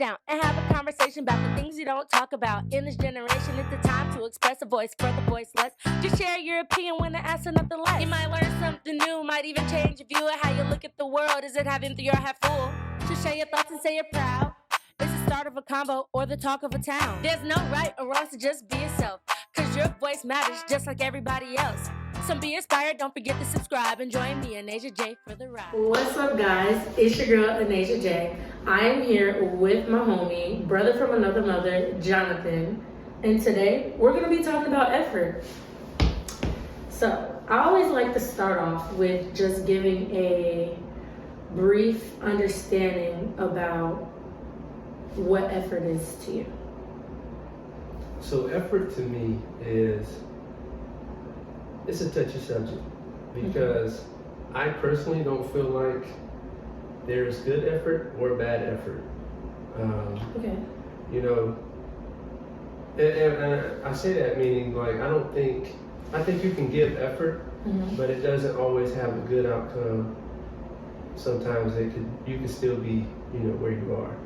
down and have a conversation about the things you don't talk about. In this generation, it's the time to express a voice for the voiceless. Just share your opinion when they're asking nothing less. You might learn something new, might even change your view of how you look at the world. Is it half empty or half full? Just share your thoughts and say you're proud. It's the start of a combo or the talk of a town. There's no right or wrong, so just be yourself. Cause your voice matters just like everybody else. So be inspired, don't forget to subscribe and join me, Anasia J, for the ride. What's up, guys? It's your girl, Anasia J. I am here with my homie, brother from another mother, Jonathan. And today, we're gonna be talking about effort. So, I always like to start off with just giving a brief understanding about what effort is to you. So effort to me it's a touchy subject because I personally don't feel like there's good effort or bad effort. Okay. You know, and I say that meaning like I think you can give effort, but it doesn't always have a good outcome. Sometimes you can still be, where you are.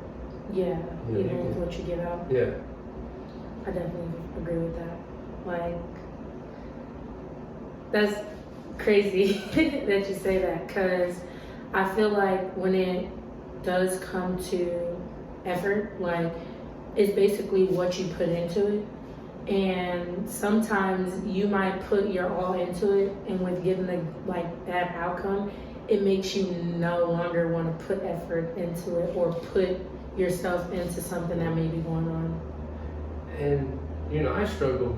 Yeah, even with what you give out. Yeah. I definitely agree with that. Like, that's crazy that you say that, because I feel like when it does come to effort, like, it's basically what you put into it. And sometimes you might put your all into it, and with getting that outcome, it makes you no longer want to put effort into it or put yourself into something that may be going on. And I struggle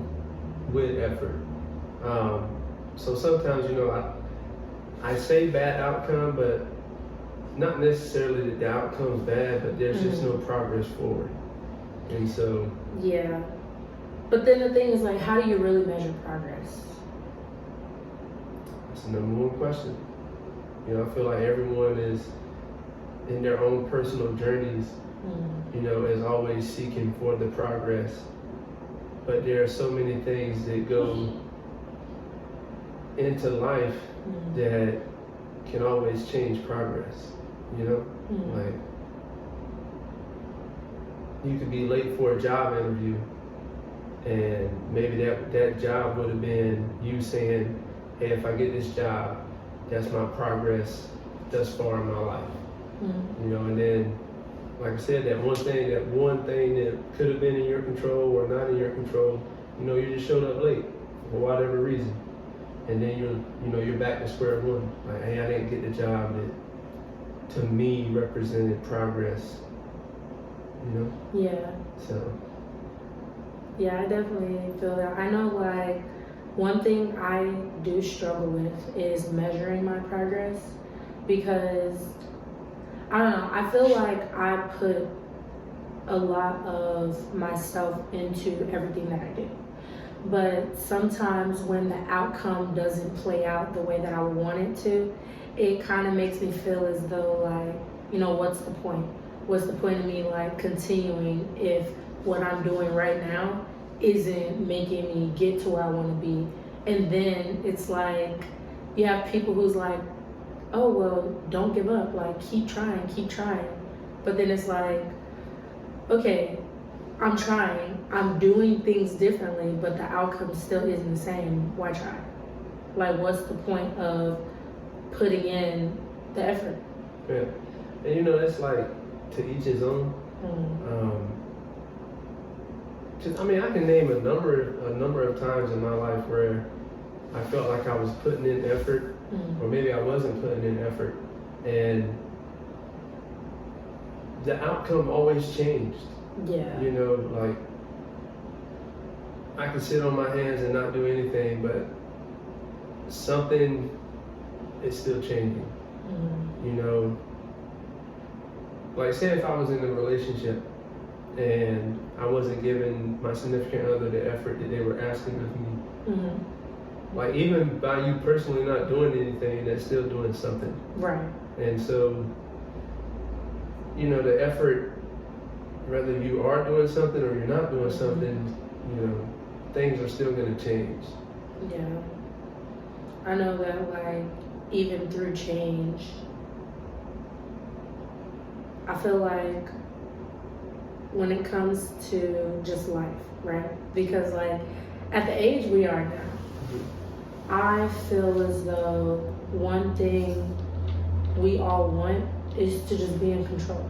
with effort. So sometimes I say bad outcome, but not necessarily that the outcome's bad, but there's just no progress forward. And so yeah. But then the thing is, like, how do you really measure progress? That's the number one question. I feel like everyone is in their own personal journeys, is always seeking for the progress. But there are so many things that go into life that can always change progress, Like, you could be late for a job interview, and maybe that job would have been you saying, hey, if I get this job, that's my progress thus far in my life. And then, like I said, that one thing that could have been in your control or not in your control, you just showed up late for whatever reason. And then you're back to square one. Like, hey, I didn't get the job that to me represented progress. Yeah. So. Yeah, I definitely feel that. I know, like, one thing I do struggle with is measuring my progress, because I don't know, I feel like I put a lot of myself into everything that I do. But sometimes when the outcome doesn't play out the way that I would want it to, it kind of makes me feel as though, like, what's the point? What's the point of me, like, continuing if what I'm doing right now isn't making me get to where I want to be? And then it's like, you have people who's like, oh, well, don't give up, like, keep trying. But then it's like, okay, I'm trying, I'm doing things differently, but the outcome still isn't the same. Why try? Like, what's the point of putting in the effort? Yeah. And that's like, to each his own. I can name a number of times in my life where I felt like I was putting in effort, or maybe I wasn't putting in effort, and the outcome always changed. Yeah. Like, I could sit on my hands and not do anything, but something is still changing. Like, say if I was in a relationship and I wasn't giving my significant other the effort that they were asking of me. Like, even by you personally not doing anything, that's still doing something. Right. And so, the effort, whether you are doing something or you're not doing something, things are still going to change. Yeah. I know that, like, even through change, I feel like when it comes to just life, right? Because like at the age we are now, I feel as though one thing we all want is to just be in control.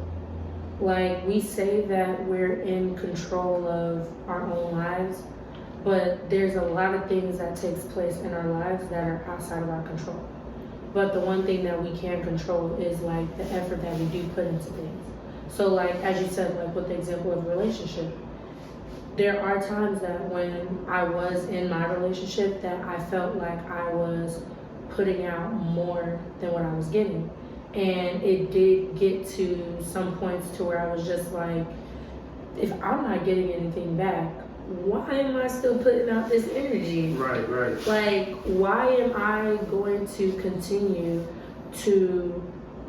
Like we say that we're in control of our own lives, but there's a lot of things that takes place in our lives that are outside of our control. But the one thing that we can control is like the effort that we do put into things. So like as you said, like with the example of relationship, there are times that when I was in my relationship that I felt like I was putting out more than what I was getting. And it did get to some points to where I was just like, if I'm not getting anything back, why am I still putting out this energy? Right. Like, why am I going to continue to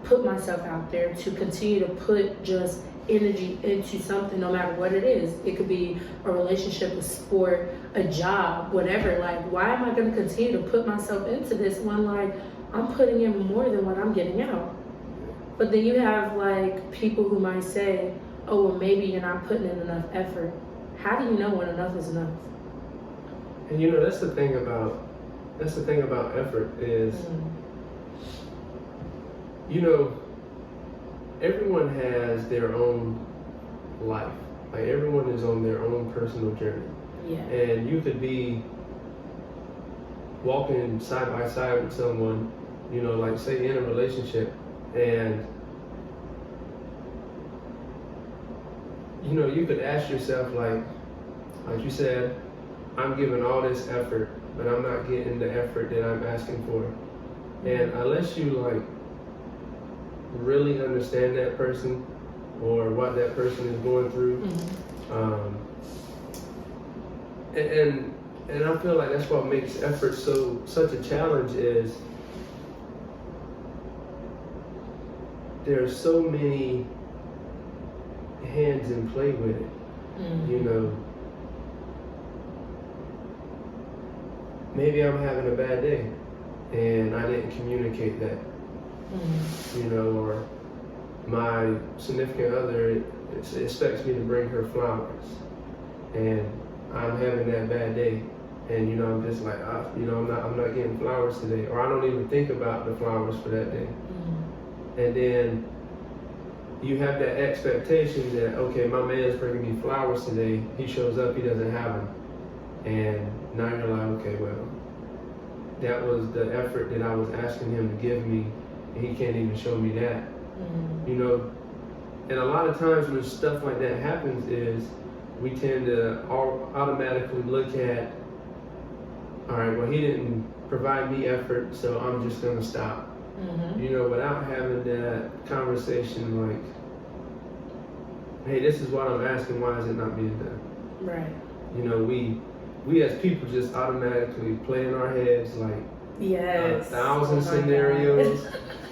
put myself out there, to continue to put just energy into something, no matter what it is? It could be a relationship, a sport, a job, whatever. Like, why am I going to continue to put myself into this when, like, I'm putting in more than what I'm getting out? But then you have, like, people who might say, oh, well, maybe you're not putting in enough effort. How do you know when enough is enough? And you know, that's the thing about effort is, you know, everyone has their own life. Like everyone is on their own personal journey. Yeah. And you could be walking side by side with someone, you know, like say in a relationship, and you know, you could ask yourself like you said, I'm giving all this effort, but I'm not getting the effort that I'm asking for. And unless you like really understand that person or what that person is going through, and I feel like that's what makes effort such a challenge is there's so many hands in play with it. You know, maybe I'm having a bad day and I didn't communicate that. You know, or my significant other expects me to bring her flowers and I'm having that bad day, and you know, I'm just like, you know, I'm not getting flowers today, or I don't even think about the flowers for that day. And then you have that expectation that, okay, my man's bringing me flowers today, he shows up, he doesn't have them, and now you're like, okay, well, that was the effort that I was asking him to give me, and he can't even show me that. You know, and a lot of times when stuff like that happens is we tend to automatically look at, all right, well, he didn't provide me effort, so I'm just gonna stop. You know, without having that conversation like, hey, this is what I'm asking, why is it not being done? Right. You know, we as people just automatically play in our heads like Yes. 1,000 scenarios,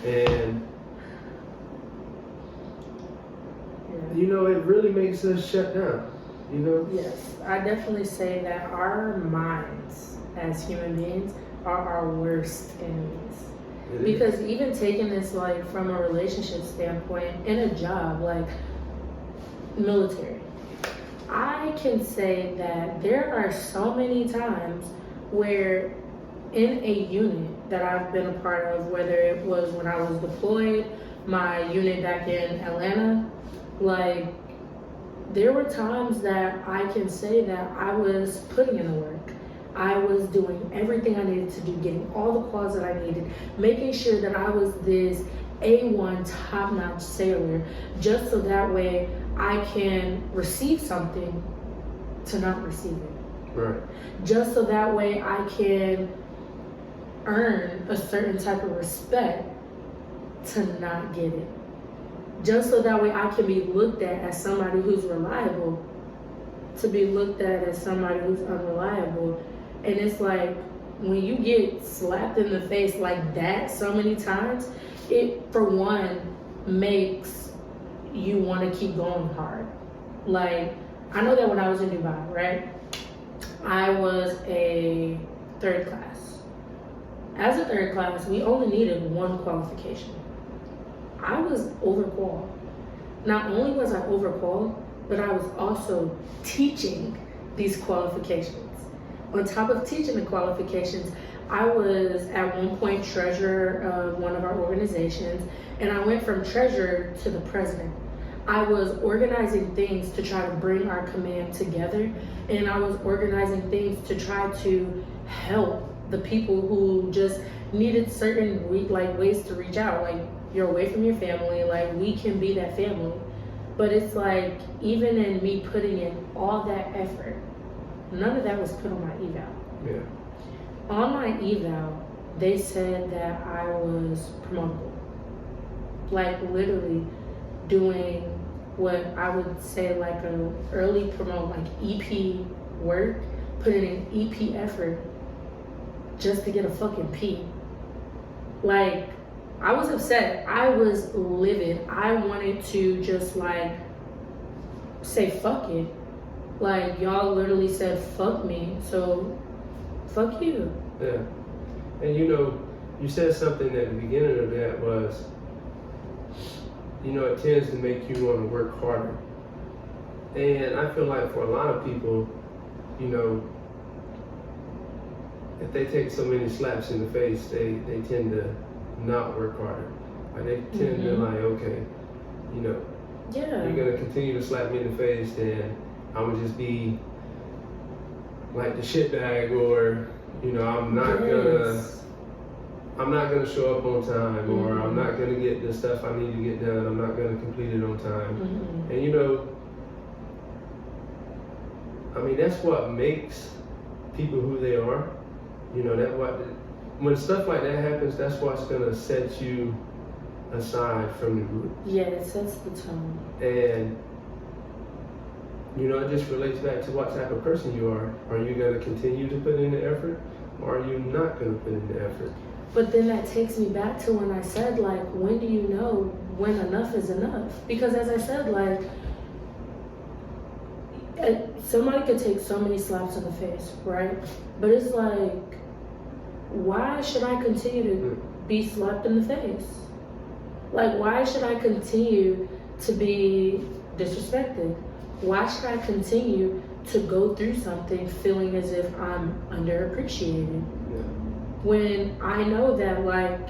and you know, it really makes us shut down, you know? Yes, I definitely say that our minds as human beings are our worst enemies. Because even taking this like from a relationship standpoint, in a job like military, I can say that there are so many times where in a unit that I've been a part of, whether it was when I was deployed, my unit back in Atlanta, like there were times that I can say that I was putting in the work. I was doing everything I needed to do, getting all the calls that I needed, making sure that I was this A1 top-notch sailor, just so that way I can receive something to not receive it. Right. Just so that way I can earn a certain type of respect to not get it. Just so that way I can be looked at as somebody who's reliable, to be looked at as somebody who's unreliable. And it's like, when you get slapped in the face like that so many times, it, for one, makes you want to keep going hard. Like, I know that when I was in Dubai, right? I was a third class. As a third class, we only needed one qualification. I was overqualified. Not only was I overqualified, but I was also teaching these qualifications. On top of teaching the qualifications, I was at one point treasurer of one of our organizations, and I went from treasurer to the president. I was organizing things to try to bring our command together, and I was organizing things to try to help the people who just needed certain ways to reach out. Like, you're away from your family, like, we can be that family. But it's like, even in me putting in all that effort, none of that was put on my eval. Yeah. On my eval, they said that I was promotable. Like, literally doing what I would say like an early promote, like EP work, putting in EP effort just to get a fucking P. Like, I was upset. I was livid. I wanted to just like say fuck it. Like, y'all literally said fuck me, so fuck you. Yeah. And you know, you said something at the beginning of that was, you know, it tends to make you want to work harder. And I feel like for a lot of people, you know, if they take so many slaps in the face, they tend to not work harder. Like, they tend to like, okay, you know, you're gonna continue to slap me in the face, then I'm gonna just be like the shitbag, or, you know, I'm not gonna show up on time, or I'm not gonna get the stuff I need to get done. I'm not gonna complete it on time. And you know, I mean, that's what makes people who they are. You know, when stuff like that happens, that's what's gonna set you aside from the group. Yeah, it sets the tone. And you know, it just relates back to what type of person you are. Are you gonna continue to put in the effort, or are you not gonna put in the effort? But then that takes me back to when I said, like, when do you know when enough is enough? Because as I said, like, somebody could take so many slaps in the face, right? But it's like, why should I continue to be slapped in the face? Like, why should I continue to be disrespected? Why should I continue to go through something feeling as if I'm underappreciated? When I know that, like,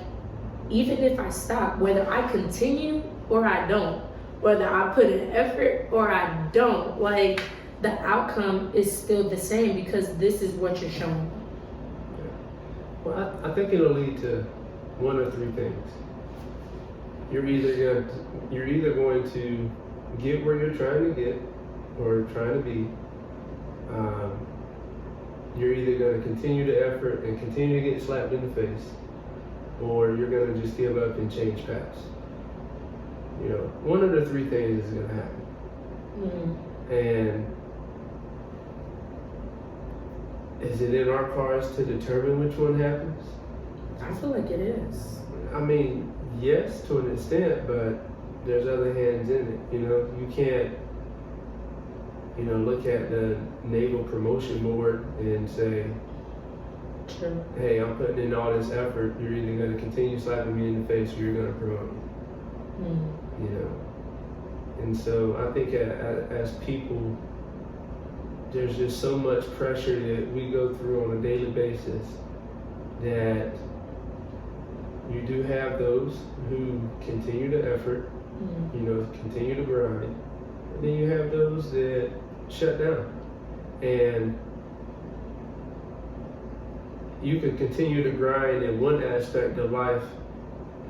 even if I stop, whether I continue or I don't, whether I put in effort or I don't, like, the outcome is still the same, because this is what you're showing. Well, I think it'll lead to one or three things. You're either going to get where you're trying to get or trying to be. You're either going to continue the effort and continue to get slapped in the face, or you're going to just give up and change paths. You know, one of the three things is going to happen. And is it in our cards to determine which one happens? I feel like it is. I mean, yes, to an extent, but there's other hands in it. You know, you can't, you know, look at the Naval Promotion Board and say, True. Hey, I'm putting in all this effort. You're either going to continue slapping me in the face, or you're going to promote me. You know, and so I think as people, there's just so much pressure that we go through on a daily basis that you do have those who continue the effort, you know, continue to grind, and then you have those that shut down. And you can continue to grind in one aspect of life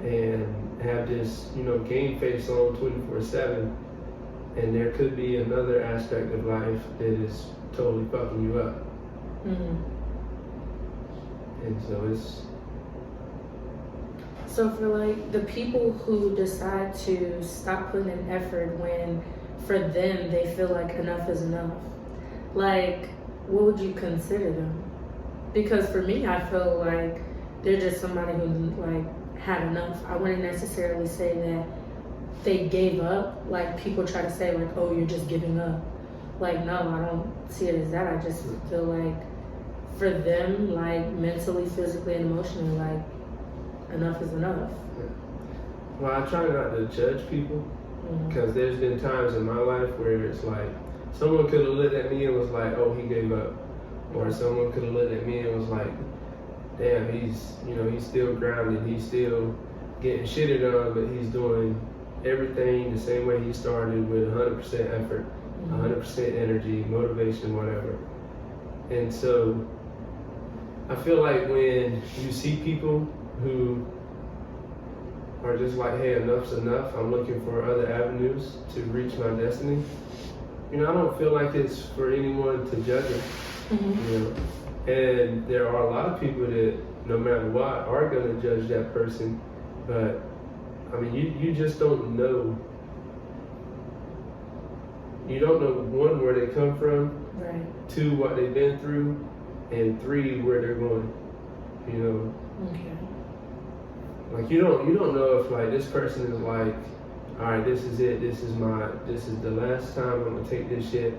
and have this, you know, game face on 24/7, and there could be another aspect of life that is totally fucking you up. And so it's... So for like the people who decide to stop putting in effort when for them they feel like enough is enough, like, what would you consider them? Because for me, I feel like they're just somebody who like had enough. I wouldn't necessarily say that they gave up. Like, people try to say like, oh, you're just giving up. Like, no, I don't see it as that. I just feel like for them, like, mentally, physically, and emotionally, like, enough is enough. Well, I try not to judge people, Because there's been times in my life where it's like, someone could have looked at me and was like, oh, he gave up. Or someone could have looked at me and was like, damn, he's still grounded, he's still getting shitted on, but he's doing everything the same way he started, with 100% effort, 100% energy, motivation, whatever. And so I feel like when you see people who are just like, hey, enough's enough, I'm looking for other avenues to reach my destiny, I don't feel like it's for anyone to judge them. And there are a lot of people that, no matter what, are going to judge that person. But I mean, you just don't know. You don't know, one, where they come from, right. Two, what they've been through, and three, where they're going. Okay. Like you don't know if like this person is like, all right, this is it. This is the last time I'm gonna take this shit.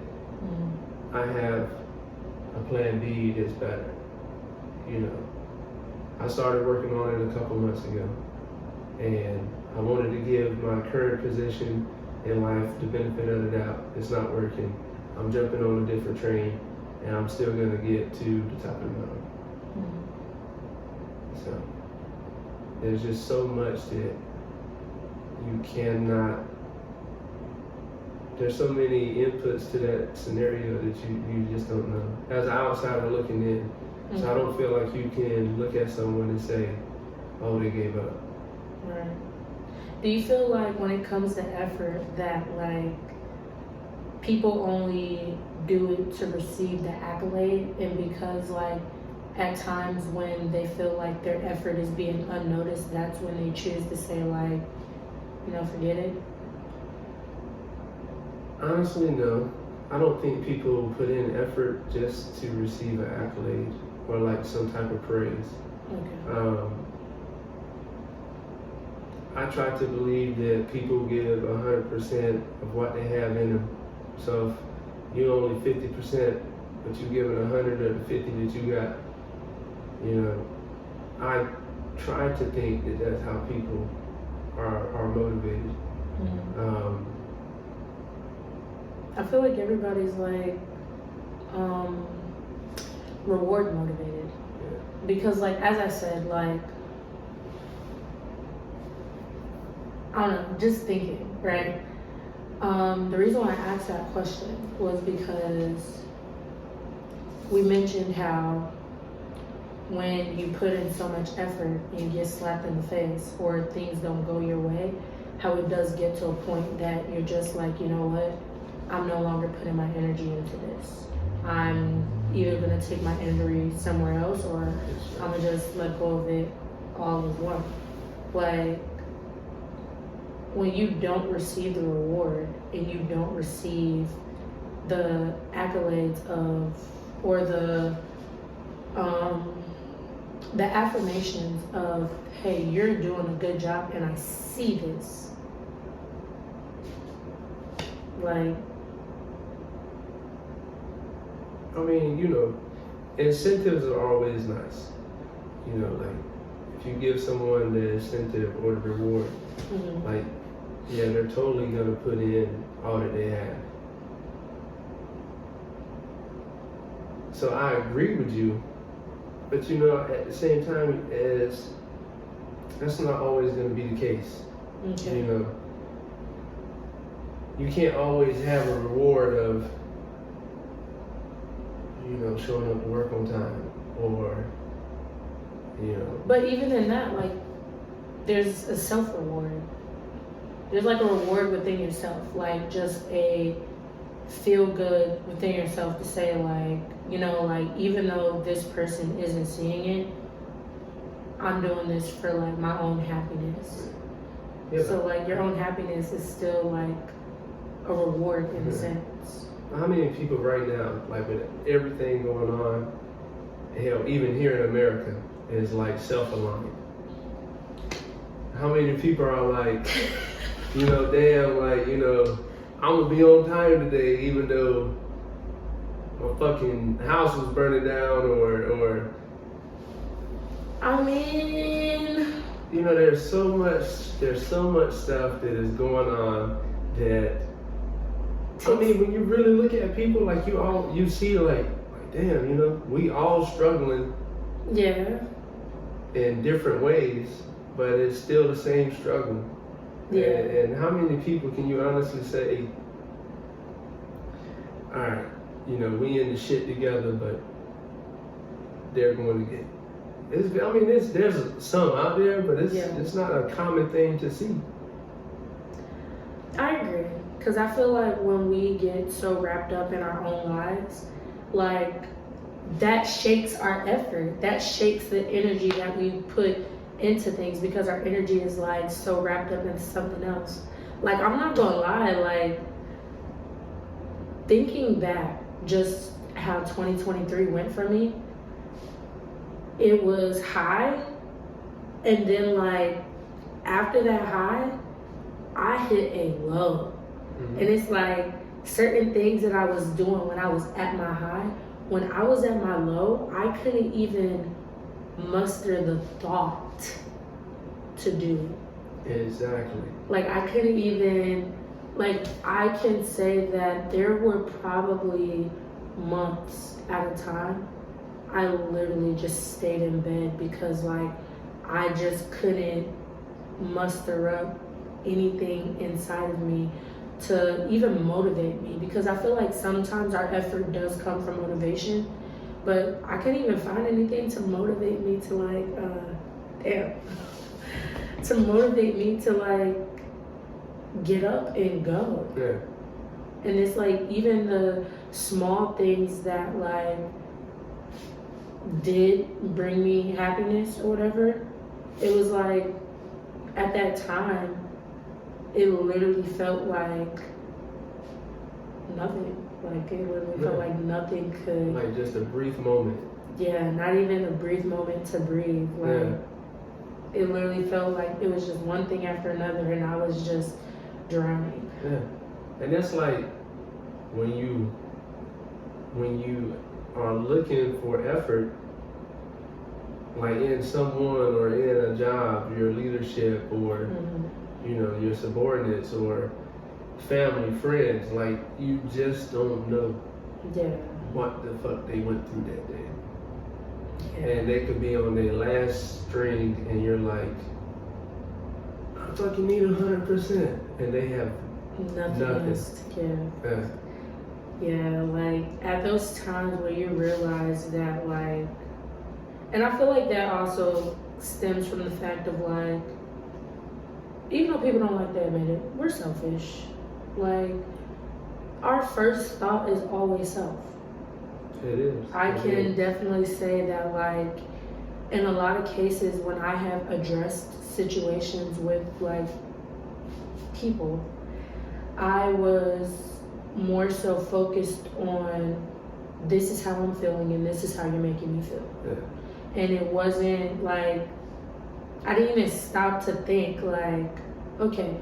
I have a plan B that's better. I started working on it a couple months ago, and I wanted to give my current position in life the benefit of the doubt. It's not working. I'm jumping on a different train, and I'm still gonna get to the top of the mountain. So there's just so much that you cannot. There's so many inputs to that scenario that you just don't know. As an outsider looking in, so I don't feel like you can look at someone and say, "Oh, they gave up." Right. Do you feel like when it comes to effort that like people only do it to receive the accolade, and because like at times when they feel like their effort is being unnoticed, that's when they choose to say like, forget it? Honestly, no. I don't think people put in effort just to receive an accolade or like some type of praise. Okay. I try to believe that people give 100% of what they have in them. So if you're only 50%, but you're giving 100 of the 50 that you got, I try to think that that's how people are motivated. I feel like everybody's like reward motivated. Yeah. Because like, as I said, like, I don't know, just thinking, right? The reason why I asked that question was because we mentioned how when you put in so much effort and you get slapped in the face or things don't go your way, how it does get to a point that you're just like, you know what? I'm no longer putting my energy into this. I'm either gonna take my energy somewhere else, or I'm gonna just let go of it all as one. Like, when you don't receive the reward and you don't receive the accolades of, or the affirmations of, hey, you're doing a good job and I see this. Like, I mean, incentives are always nice. Like if you give someone the incentive or the reward, like, yeah, they're totally gonna put in all that they have. So I agree with you, but at the same time, that's not always gonna be the case. okay. You can't always have a reward of showing up to work on time, or But even in that, like, there's a self-reward. There's like a reward within yourself, like just a feel good within yourself to say like, like, even though this person isn't seeing it, I'm doing this for like my own happiness. Yeah. So like your own happiness is still like a reward in a sense. How many people right now, like with everything going on, hell, even here in America, is like self-aligned? How many people are like, damn, like, I'm gonna be on time today, even though my fucking house was burning down, or I mean, there's so much stuff that is going on that, I mean, when you really look at people, like you see like damn, you know, we all struggling Yeah. in different ways, but it's still the same struggle. Yeah. And how many people can you honestly say, all right, you know, we in the shit together, but they're going to get. There's some out there, but it's not a common thing to see. I agree, because I feel like when we get so wrapped up in our own lives, like that shakes our effort, that shakes the energy that we put into things, because our energy is like so wrapped up into something else. Like, I'm not gonna lie, like thinking back just how 2023 went for me, it was high, and then like after that high I hit a low. Mm-hmm. And it's like certain things that I was doing when I was at my high, when I was at my low, I couldn't even muster the thought to do it. Exactly. Like, I couldn't even, like, I can say that there were probably months at a time I literally just stayed in bed because, like, I just couldn't muster up anything inside of me to even motivate me, because I feel like sometimes our effort does come from motivation, but I couldn't even find anything to motivate me to to motivate me to like get up and go. Yeah. And it's like even the small things that like did bring me happiness or whatever, it was like at that time it literally felt like nothing. Like it literally felt like nothing could. Like just a brief moment. Yeah, not even a brief moment to breathe. Like it literally felt like it was just one thing after another, and I was just drowning. Yeah, and that's like when you are looking for effort, like in someone or in a job, your leadership or. Mm-hmm. You know, your subordinates or family, friends, like you just don't know what the fuck they went through that day. Yeah. And they could be on their last string and you're like, I fucking need 100%. And they have nothing. Else to give. Yeah, like at those times where you realize that like, and I feel like that also stems from the fact of like, even though people don't like to admit it, we're selfish. Like, our first thought is always self. It is. I can definitely say that, like, in a lot of cases when I have addressed situations with, like, people, I was more so focused on this is how I'm feeling and this is how you're making me feel. Yeah. And it wasn't, like, I didn't even stop to think like, okay,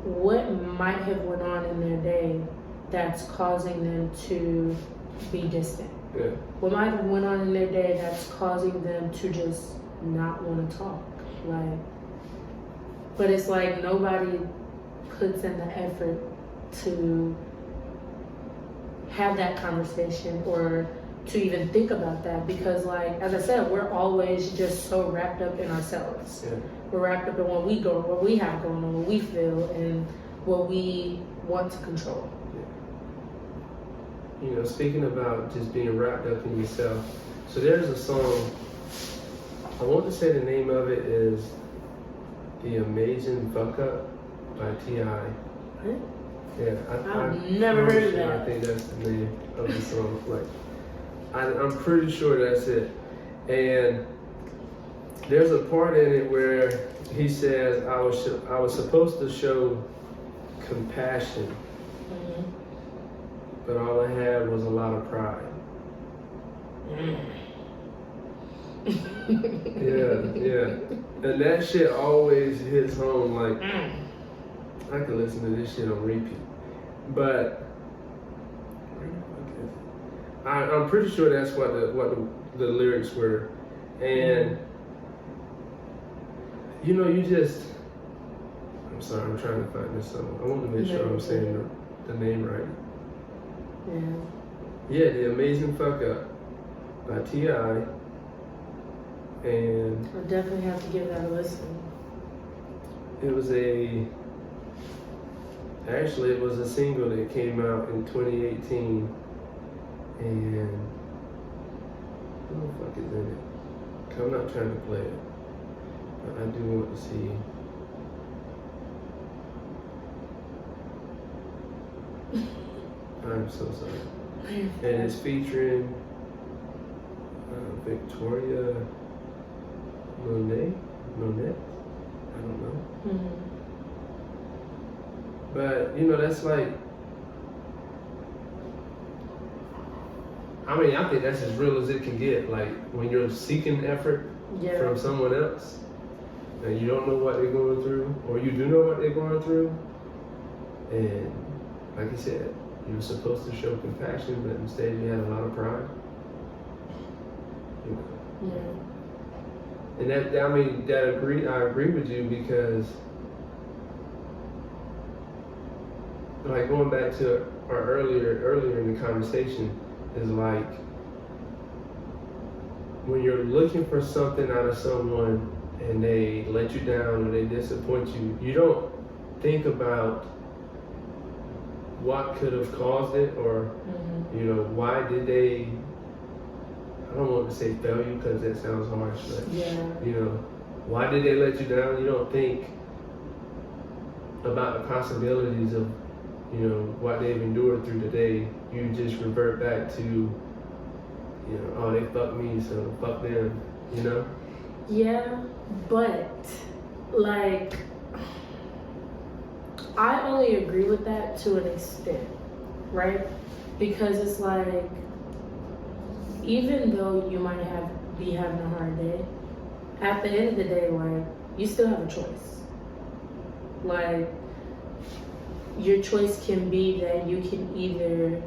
what might have went on in their day that's causing them to be distant? Yeah. What might have went on in their day that's causing them to just not want to talk? Like, but it's like nobody puts in the effort to have that conversation or to even think about that, because like as I said, we're always just so wrapped up in ourselves. Yeah. We're wrapped up in what we have going on, what we feel, and what we want to control. Yeah. You know, speaking about just being wrapped up in yourself, so there's a song, I want to say the name of it is The Amazing Fuck Up by T.I. What? Yeah, I've never heard of that. I think that's the name of the song. Like, I'm pretty sure that's it. And there's a part in it where he says, I was supposed to show compassion, mm-hmm. but all I had was a lot of pride. Yeah. And that shit always hits home. Like, I can listen to this shit on repeat. But I'm pretty sure that's what the lyrics were. And you know, I'm sorry, I'm trying to find this song. I want to make sure I'm saying the name right. Yeah. Yeah, The Amazing Fuck Up by T.I. And I definitely have to give that a listen. it was a single that came out in 2018. And who the fuck is in it? 'Cause I'm not trying to play it, but I do want to see. I'm so sorry. And it's featuring Victoria Monet? I don't know. Mm-hmm. But, you know, that's like, I mean, I think that's as real as it can get. Like, when you're seeking effort from someone else, and you don't know what they're going through, or you do know what they're going through, and like you said, you were supposed to show compassion, but instead you had a lot of pride. You know. Yeah. And I agree with you, because like going back to our earlier in the conversation, is like when you're looking for something out of someone and they let you down or they disappoint you, you don't think about what could have caused it, or you know, why did they, I don't want to say failure because that sounds harsh, but you know, why did they let you down? You don't think about the possibilities of, you know, what they've endured through the day. You just revert back to, you know, oh, they fucked me, so fuck them, you know? Yeah, but like, I only agree with that to an extent, right? Because it's like, even though you might be having a hard day, at the end of the day, like, you still have a choice. Like, your choice can be that you can either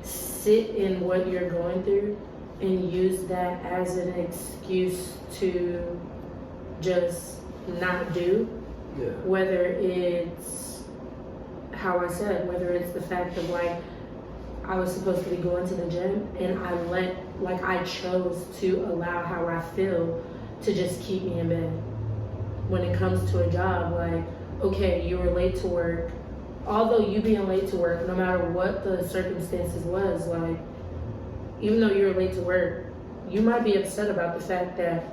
sit in what you're going through and use that as an excuse to just not do. Yeah. Whether it's, how I said, whether it's the fact of like, I was supposed to be going to the gym and I chose to allow how I feel to just keep me in bed. When it comes to a job, like, okay, you were late to work. Although you being late to work, no matter what the circumstances was, like, even though you were late to work, you might be upset about the fact that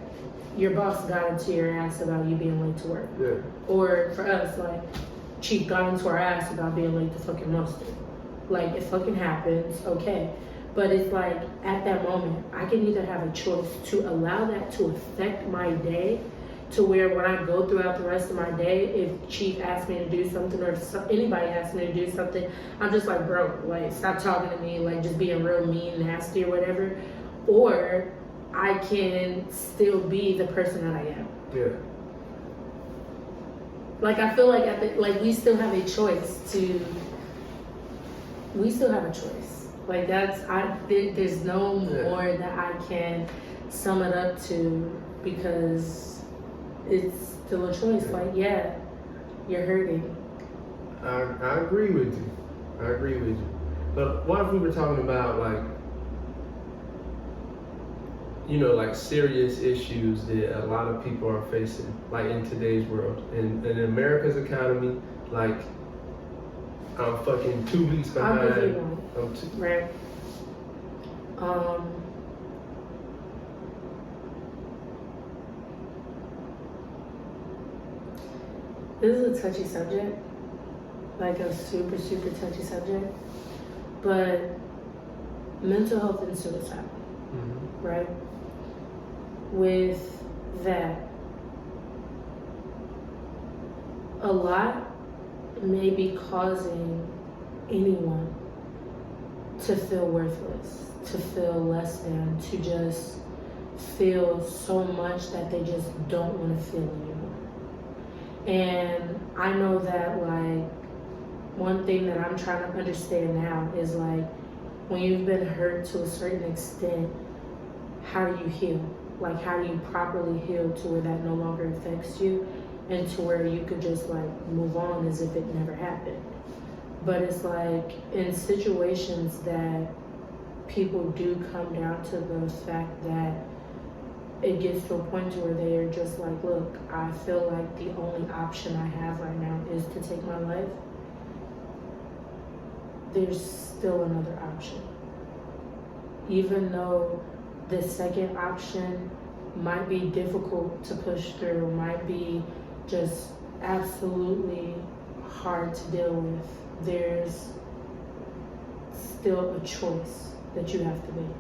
your boss got into your ass about you being late to work. Yeah. Or for us, like, Chief got into our ass about being late to fucking muster. Like, it fucking happens, okay. But it's like, at that moment, I can either have a choice to allow that to affect my day, to where when I go throughout the rest of my day, if Chief asks me to do something, or if anybody asks me to do something, I'm just like, bro, like, stop talking to me, like, just being real mean, nasty, or whatever. Or I can still be the person that I am. Yeah. Like, I feel like we still have a choice Like, there's no more that I can sum it up to, because it's still a choice. Yeah. Like, yeah, you're hurting. I agree with you. But what if we were talking about, like, you know, like serious issues that a lot of people are facing, like in today's world, and in America's economy, like, I'm fucking 2 weeks behind. I'll give you one. Right. This is a touchy subject, like a super, super touchy subject, but mental health and suicide, right? With that, a lot may be causing anyone to feel worthless, to feel less than, to just feel so much that they just don't want to feel anymore. And I know that, like, one thing that I'm trying to understand now is, like, when you've been hurt to a certain extent, how do you heal? Like, how do you properly heal to where that no longer affects you? and to where you could just like move on as if it never happened. But it's like in situations that people do come down to the fact that it gets to a point to where they are just like, look, I feel like the only option I have right now is to take my life. There's still another option. Even though the second option might be difficult to push through, might be just absolutely hard to deal with, there's still a choice that you have to make.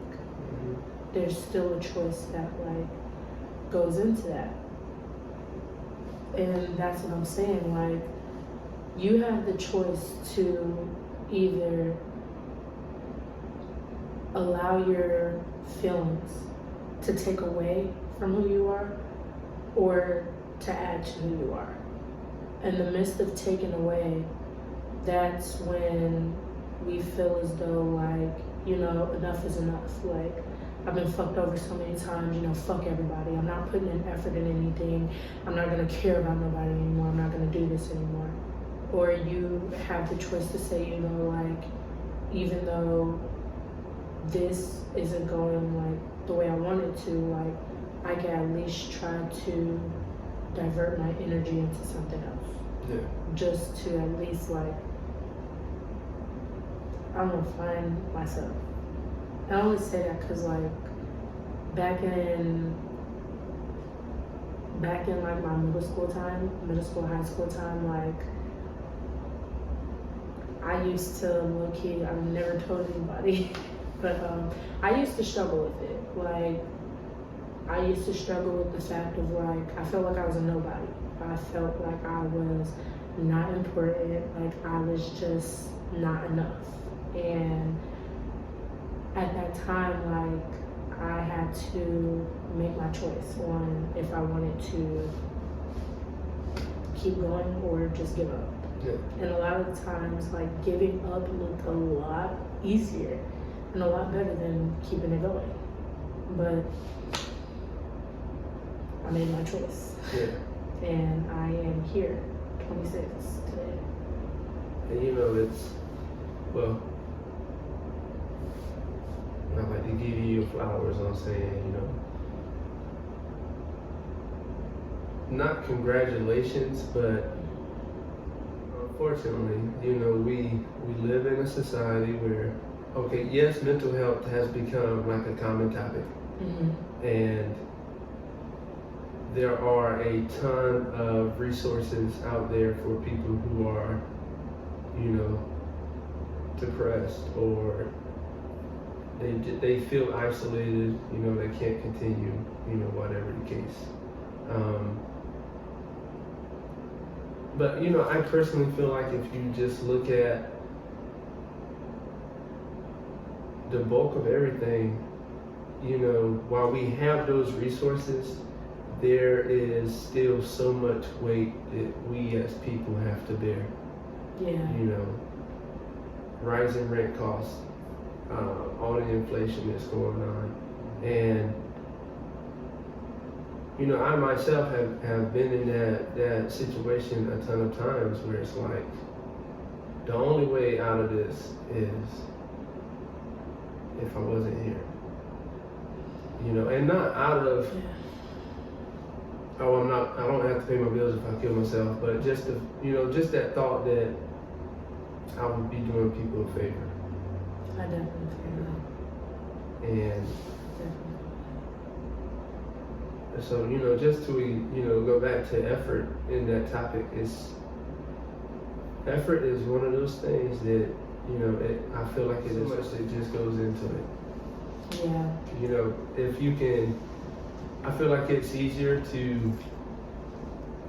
There's still a choice that like goes into that. And that's what I'm saying, like you have the choice to either allow your feelings to take away from who you are or to add to who you are. In the midst of taking away, that's when we feel as though like, you know, enough is enough. Like, I've been fucked over so many times, you know, fuck everybody. I'm not putting in effort in anything. I'm not gonna care about nobody anymore. I'm not gonna do this anymore. Or you have the choice to say, you know, like, even though this isn't going like the way I want it to, like, I can at least try to divert my energy into something else. Yeah. Just to at least like, I'm gonna find myself. I always say that because like back in like my middle school, high school time, like I used to low-key, I've never told anybody, but I used to struggle with it. Like I used to struggle with the fact of like, I felt like I was a nobody. I felt like I was not important, like I was just not enough. And at that time, like I had to make my choice on if I wanted to keep going or just give up. Yeah. And a lot of the times, like giving up looked a lot easier and a lot better than keeping it going. But I made my choice. Yeah. And I am here, 26 today. And you know, it's, well, I like to give you your flowers on saying, you know, not congratulations, but unfortunately, you know, we live in a society where, okay, yes, mental health has become like a common topic. Mm-hmm. And there are a ton of resources out there for people who are, you know, depressed or they feel isolated, you know, they can't continue, you know, whatever the case. But, you know, I personally feel like if you just look at the bulk of everything, you know, while we have those resources, there is still so much weight that we as people have to bear. Yeah. You know, rising rent costs, all the inflation that's going on. And, you know, I myself have been in that situation a ton of times where it's like, the only way out of this is if I wasn't here. You know, and not out of, oh, I don't have to pay my bills if I kill myself, but just the, you know, just that thought that I would be doing people a favor. I definitely feel that. And definitely. so, you know, just to, you know, go back to effort in that topic, effort is one of those things that, you know, I feel like it just goes into it. Yeah. You know, if you can, I feel like it's easier to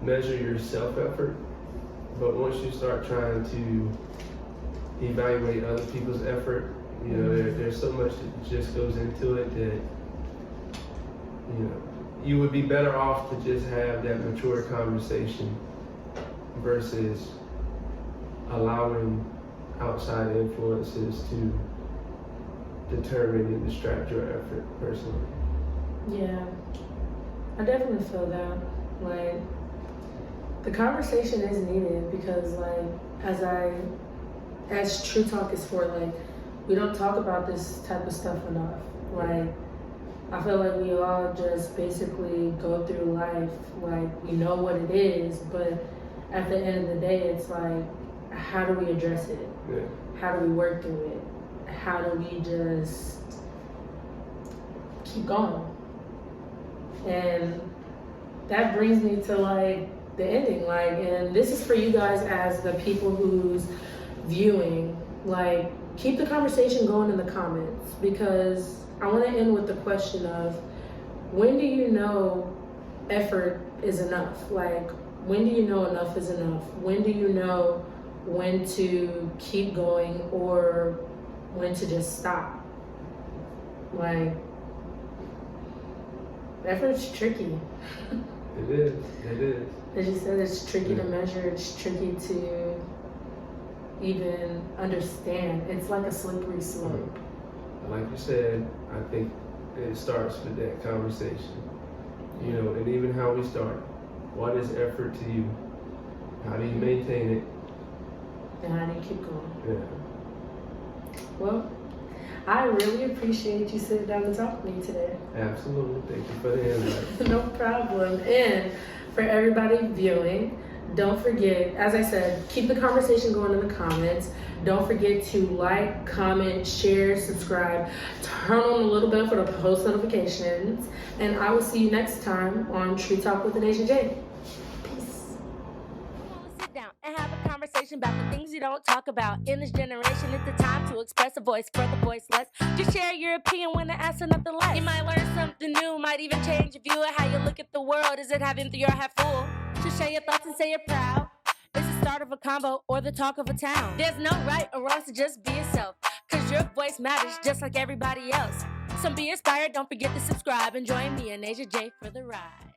measure your self-effort, but once you start trying to evaluate other people's effort, you know, there's so much that just goes into it that, you know, you would be better off to just have that mature conversation versus allowing outside influences to determine and distract your effort personally. Yeah, I definitely feel that. Like, the conversation is needed because, like, as True Talk is for, like, we don't talk about this type of stuff enough. Like, I feel like we all just basically go through life like we know what it is, but at the end of the day, it's like, how do we address it? Yeah. How do we work through it? How do we just keep going? And that brings me to like the ending, like, and this is for you guys as the people who's viewing, like, keep the conversation going in the comments, because I want to end with the question of, when do you know effort is enough? Like, when do you know enough is enough? When do you know when to keep going or when to just stop? Like, effort's tricky. It is. It is. As you said, it's tricky to measure. It's tricky to even understand. It's like a slippery slope. Like you said, I think it starts with that conversation. You know, and even how we start. What is effort to you? How do you maintain it? And how do you keep going? Yeah. Well, I really appreciate you sitting down and talking to me today. Absolutely. Thank you for the invite. No problem. And for everybody viewing, don't forget, as I said, keep the conversation going in the comments. Don't forget to like, comment, share, subscribe, turn on the little bell for the post notifications, and I will see you next time on True Talk with Anasia J. Peace. Sit down and have a conversation about the things you don't talk about. In this generation, it's the time to express a voice for the voiceless. Just share your opinion when asked for nothing less. You might learn something new, might even change your view of how you look at the world. Is it half empty or half full? Just share your thoughts and say you're proud. It's the start of a combo or the talk of a town. There's no right or wrong, so just be yourself, cause your voice matters just like everybody else. So be inspired, don't forget to subscribe, and join me and Anasia J for the ride.